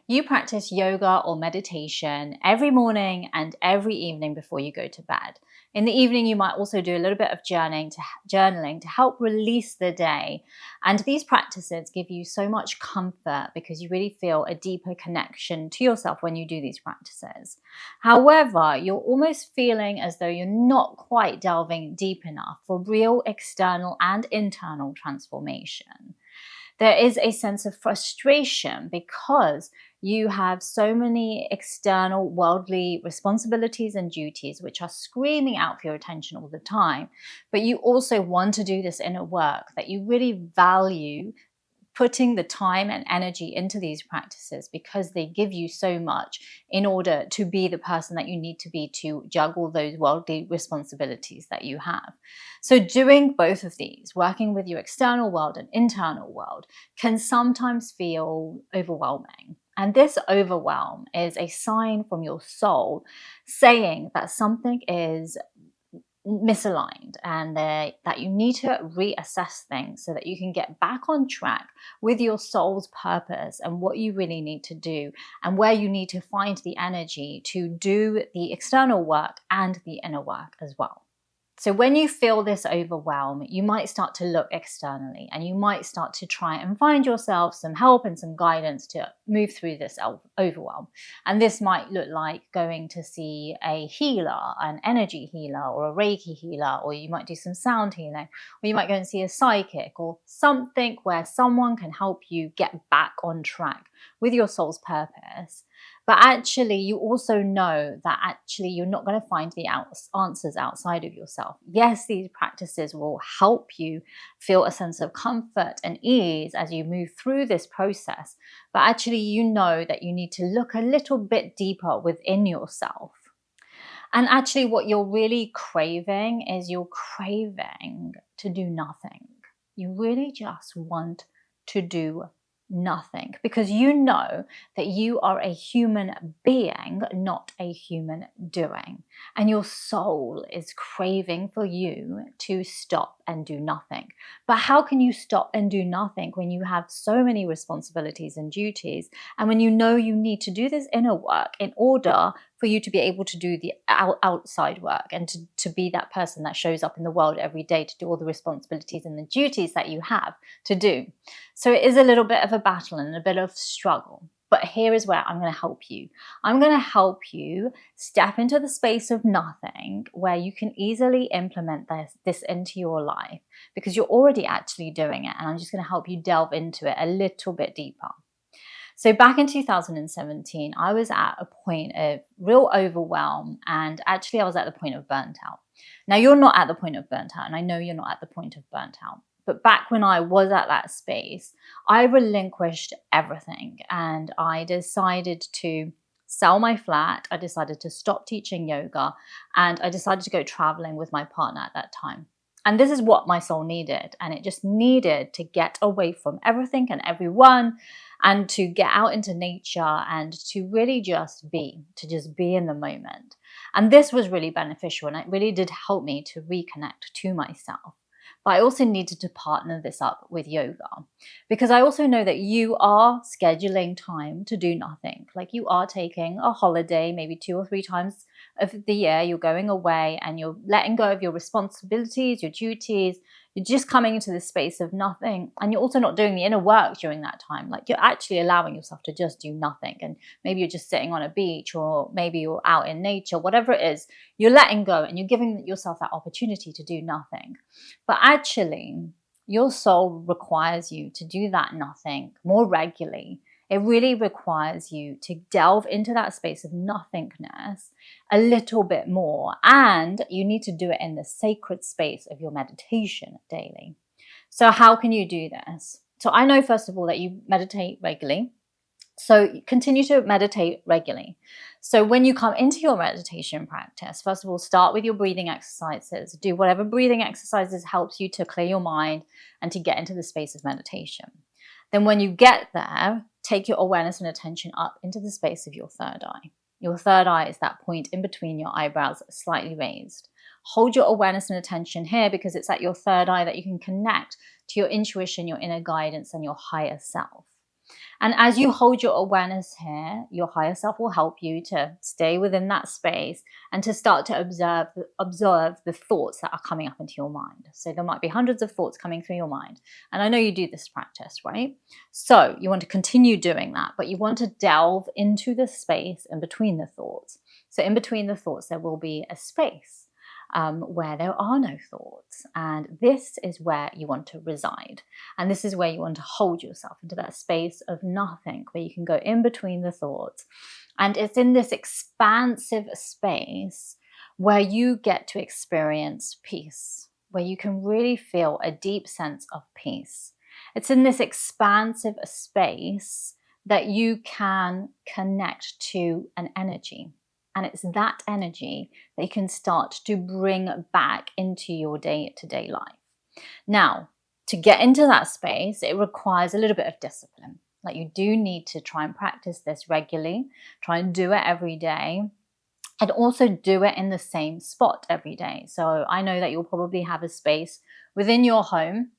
You practice yoga or meditation every morning and every evening before you go to bed. In the evening, you might also do a little bit of journaling to help release the day. And these practices give you so much comfort because you really feel a deeper connection to yourself when you do these practices. However, you're almost feeling as though you're not quite delving deep enough for real external and internal transformation. There is a sense of frustration because you have so many external worldly responsibilities and duties which are screaming out for your attention all the time. But you also want to do this inner work that you really value putting the time and energy into these practices because they give you so much in order to be the person that you need to be to juggle those worldly responsibilities that you have. So doing both of these, working with your external world and internal world, can sometimes feel overwhelming. And this overwhelm is a sign from your soul saying that something is misaligned and that you need to reassess things so that you can get back on track with your soul's purpose and what you really need to do and where you need to find the energy to do the external work and the inner work as well. So when you feel this overwhelm, you might start to look externally and you might start to try and find yourself some help and some guidance to move through this overwhelm. And this might look like going to see a healer, an energy healer or a Reiki healer, or you might do some sound healing, or you might go and see a psychic or something where someone can help you get back on track with your soul's purpose. But actually, you also know that actually you're not going to find the answers outside of yourself. Yes, these practices will help you feel a sense of comfort and ease as you move through this process. But actually, you know that you need to look a little bit deeper within yourself. And actually, what you're really craving is you're craving to do nothing. You really just want to do nothing because you know that you are a human being, not a human doing. And your soul is craving for you to stop and do nothing. But how can you stop and do nothing when you have so many responsibilities and duties? And when you know you need to do this inner work in order for you to be able to do the outside work and to be that person that shows up in the world every day to do all the responsibilities and the duties that you have to do. So it is a little bit of a battle and a bit of struggle. But here is where I'm going to help you. I'm going to help you step into the space of nothing where you can easily implement this into your life because you're already actually doing it. And I'm just going to help you delve into it a little bit deeper. So back in 2017, I was at a point of real overwhelm, and actually I was at the point of burnt out. Now you're not at the point of burnt out, and I know you're not at the point of burnt out. But back when I was at that space, I relinquished everything and I decided to sell my flat. I decided to stop teaching yoga and I decided to go traveling with my partner at that time. And this is what my soul needed. And it just needed to get away from everything and everyone and to get out into nature and to really just be in the moment. And this was really beneficial and it really did help me to reconnect to myself. But I also needed to partner this up with yoga because I also know that you are scheduling time to do nothing. Like you are taking a holiday, maybe 2 or 3 times of the year, you're going away and you're letting go of your responsibilities, your duties. You're just coming into this space of nothing. And you're also not doing the inner work during that time. Like you're actually allowing yourself to just do nothing. And maybe you're just sitting on a beach or maybe you're out in nature, whatever it is, you're letting go and you're giving yourself that opportunity to do nothing. But actually, your soul requires you to do that nothing more regularly. It really requires you to delve into that space of nothingness a little bit more. And you need to do it in the sacred space of your meditation daily. So how can you do this? So I know, first of all, that you meditate regularly. So continue to meditate regularly. So when you come into your meditation practice, first of all, start with your breathing exercises. Do whatever breathing exercises helps you to clear your mind and to get into the space of meditation. Then when you get there, take your awareness and attention up into the space of your third eye. Your third eye is that point in between your eyebrows, slightly raised. Hold your awareness and attention here because it's at your third eye that you can connect to your intuition, your inner guidance, and your higher self. And as you hold your awareness here, your higher self will help you to stay within that space and to start to observe the thoughts that are coming up into your mind. So there might be hundreds of thoughts coming through your mind. And I know you do this practice, right? So you want to continue doing that, but you want to delve into the space in between the thoughts. So in between the thoughts, there will be a space where there are no thoughts. And this is where you want to reside. And this is where you want to hold yourself into that space of nothing, where you can go in between the thoughts. And it's in this expansive space where you get to experience peace, where you can really feel a deep sense of peace. It's in this expansive space that you can connect to an energy. And it's that energy that you can start to bring back into your day-to-day life. Now, to get into that space, it requires a little bit of discipline. Like, you do need to try and practice this regularly, try and do it every day, and also do it in the same spot every day. So I know that you'll probably have a space within your home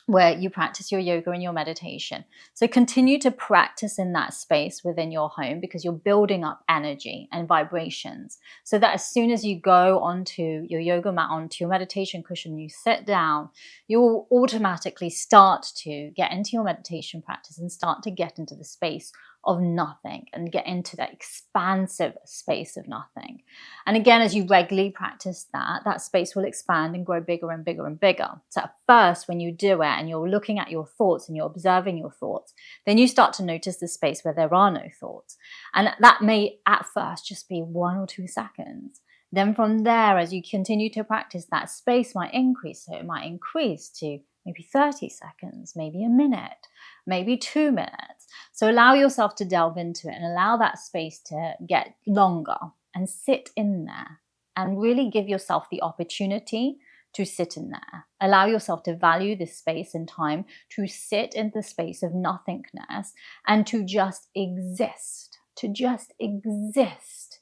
where you practice your yoga and your meditation. So continue to practice in that space within your home, because you're building up energy and vibrations, so that as soon as you go onto your yoga mat, onto your meditation cushion, you sit down, you will automatically start to get into your meditation practice and start to get into the space of nothing and get into that expansive space of nothing. And again, as you regularly practice that space will expand and grow bigger and bigger and bigger. So at first, when you do it and you're looking at your thoughts and you're observing your thoughts, then you start to notice the space where there are no thoughts. And that may at first just be 1 or 2 seconds. Then from there, as you continue to practice, that space might increase. So it might increase to maybe 30 seconds, maybe a minute, maybe 2 minutes. So allow yourself to delve into it and allow that space to get longer and sit in there and really give yourself the opportunity to sit in there. Allow yourself to value this space and time to sit in the space of nothingness and to just exist,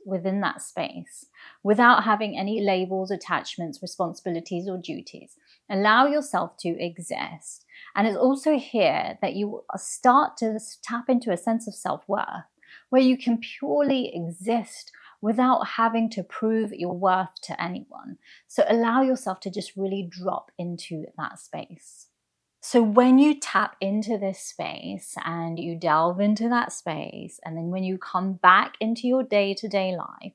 within that space without having any labels, attachments, responsibilities, or duties. Allow yourself to exist. And it's also here that you start to tap into a sense of self-worth, where you can purely exist without having to prove your worth to anyone. So allow yourself to just really drop into that space. So when you tap into this space and you delve into that space, and then when you come back into your day-to-day life,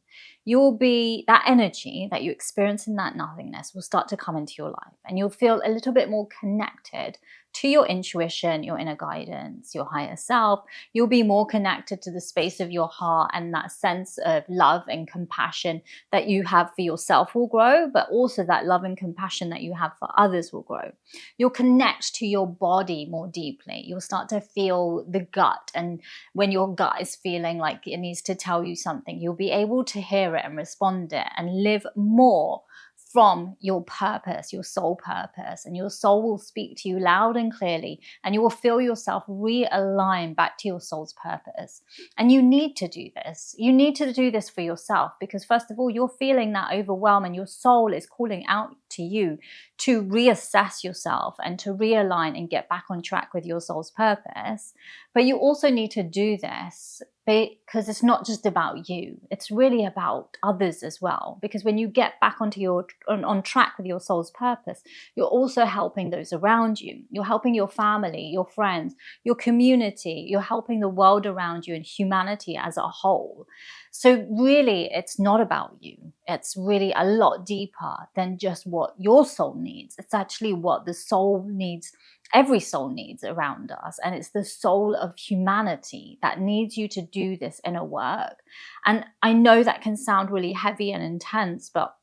that energy that you experience in that nothingness will start to come into your life, and you'll feel a little bit more connected to your intuition, your inner guidance, your higher self. You'll be more connected to the space of your heart, and that sense of love and compassion that you have for yourself will grow, but also that love and compassion that you have for others will grow. You'll connect to your body more deeply. You'll start to feel the gut, and when your gut is feeling like it needs to tell you something, you'll be able to hear it and respond to it and live more from your purpose, your soul purpose, and your soul will speak to you loud and clearly, and you will feel yourself realign back to your soul's purpose. And you need to do this. You need to do this for yourself, because first of all, you're feeling that overwhelm and your soul is calling out to you to reassess yourself and to realign and get back on track with your soul's purpose. But you also need to do this because it's not just about you. It's really about others as well. Because when you get back on track with your soul's purpose, you're also helping those around you. You're helping your family, your friends, your community. You're helping the world around you and humanity as a whole. So really, it's not about you. It's really a lot deeper than just what your soul needs. It's actually what the soul needs. Every soul needs around us, and it's the soul of humanity that needs you to do this inner work. And I know that can sound really heavy and intense, but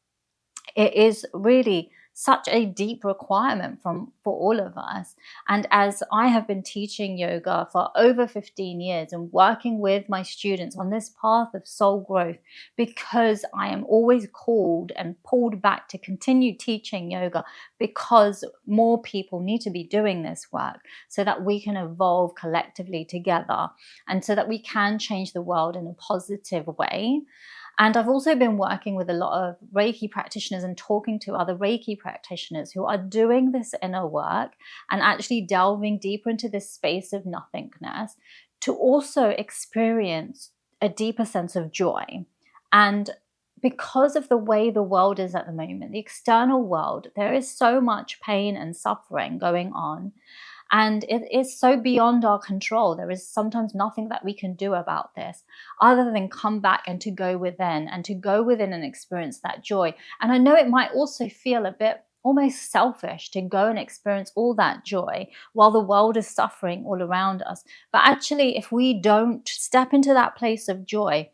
it is really such a deep requirement for all of us. And as I have been teaching yoga for over 15 years and working with my students on this path of soul growth, because I am always called and pulled back to continue teaching yoga, because more people need to be doing this work so that we can evolve collectively together and so that we can change the world in a positive way. And I've also been working with a lot of Reiki practitioners and talking to other Reiki practitioners who are doing this inner work and actually delving deeper into this space of nothingness to also experience a deeper sense of joy. And because of the way the world is at the moment, the external world, there is so much pain and suffering going on. And it is so beyond our control. There is sometimes nothing that we can do about this other than come back and to go within and experience that joy. And I know it might also feel a bit almost selfish to go and experience all that joy while the world is suffering all around us. But actually, if we don't step into that place of joy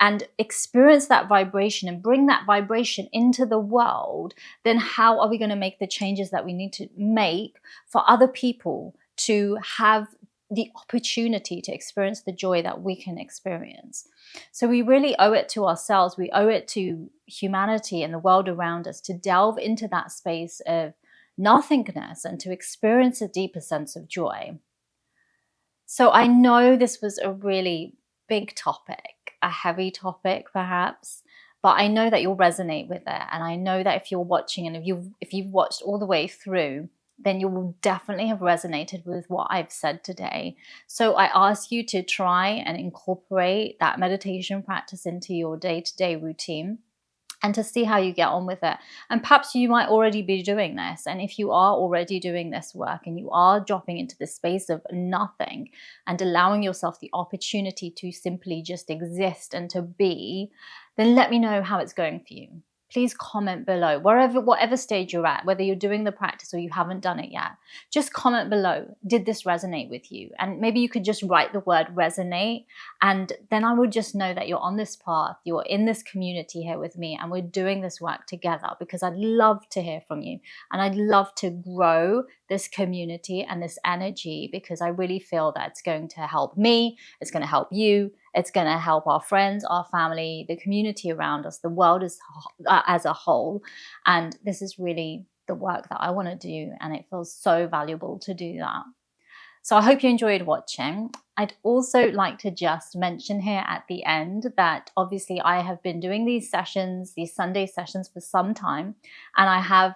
and experience that vibration and bring that vibration into the world, then how are we going to make the changes that we need to make for other people to have the opportunity to experience the joy that we can experience? So we really owe it to ourselves. We owe it to humanity and the world around us to delve into that space of nothingness and to experience a deeper sense of joy. So I know this was a really big topic, a heavy topic perhaps, but I know that you'll resonate with it. And I know that if you're watching and if you've watched all the way through, then you will definitely have resonated with what I've said today. So I ask you to try and incorporate that meditation practice into your day-to-day routine and to see how you get on with it. And perhaps you might already be doing this. And if you are already doing this work and you are dropping into the space of nothing and allowing yourself the opportunity to simply just exist and to be, then let me know how it's going for you. Please comment below, whatever stage you're at, whether you're doing the practice or you haven't done it yet. Just comment below, did this resonate with you? And maybe you could just write the word resonate, and then I would just know that you're on this path, you're in this community here with me, and we're doing this work together, because I'd love to hear from you. And I'd love to grow this community and this energy, because I really feel that it's going to help me, it's going to help you, it's going to help our friends, our family, the community around us, the world as a whole. And this is really the work that I want to do, and it feels so valuable to do that. So I hope you enjoyed watching. I'd also like to just mention here at the end that obviously I have been doing these sessions, these Sunday sessions, for some time, and I have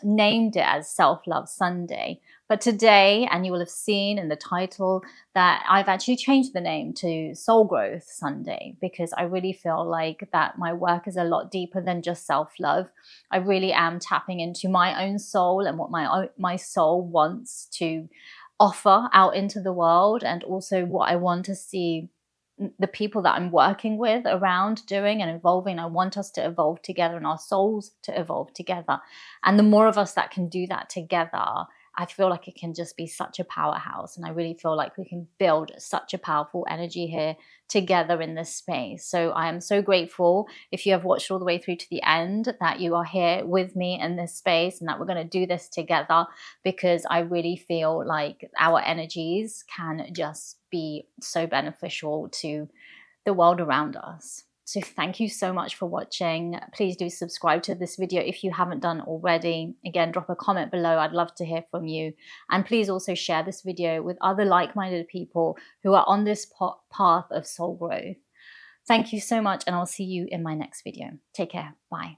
named it as Self-Love Sunday. But today, and you will have seen in the title, that I've actually changed the name to Soul Growth Sunday, because I really feel like that my work is a lot deeper than just self-love. I really am tapping into my own soul and what my soul wants to offer out into the world, and also what I want to see the people that I'm working with around doing and evolving. I want us to evolve together and our souls to evolve together. And the more of us that can do that together, I feel like it can just be such a powerhouse. And I really feel like we can build such a powerful energy here together in this space. So I am so grateful, if you have watched all the way through to the end, that you are here with me in this space and that we're going to do this together, because I really feel like our energies can just be so beneficial to the world around us. So thank you so much for watching. Please do subscribe to this video if you haven't done already. Again, drop a comment below. I'd love to hear from you. And please also share this video with other like-minded people who are on this path of soul growth. Thank you so much, and I'll see you in my next video. Take care. Bye.